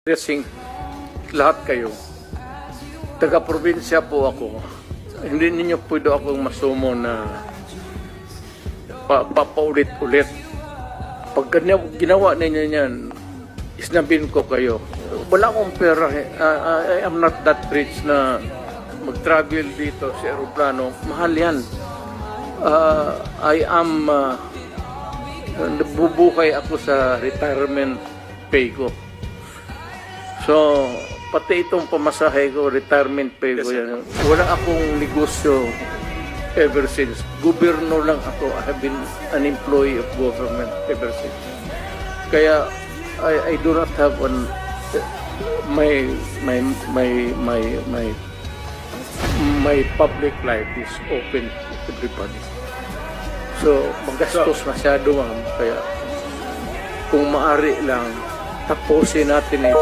Dressing lahat kayo. Taga-probinsya po ako. Hindi ninyo pwede akong masumo na papaulit-ulit. Pag ginawa ninyo yan, isnabin ko kayo. Wala akong pera. I am not that rich na mag-travel dito sa aeroplano. Mahal yan. I am nabubuhay ako sa retirement pay ko. So, pati itong pamasahe ko, retirement pay ko yan. Wala akong negosyo ever since. Gobyerno lang ako. I have been an employee of government ever since. Kaya, I do not have my public life is open to everybody. So, magastos masyado, ma'am. Kaya, kung maari lang, tapusin natin ito.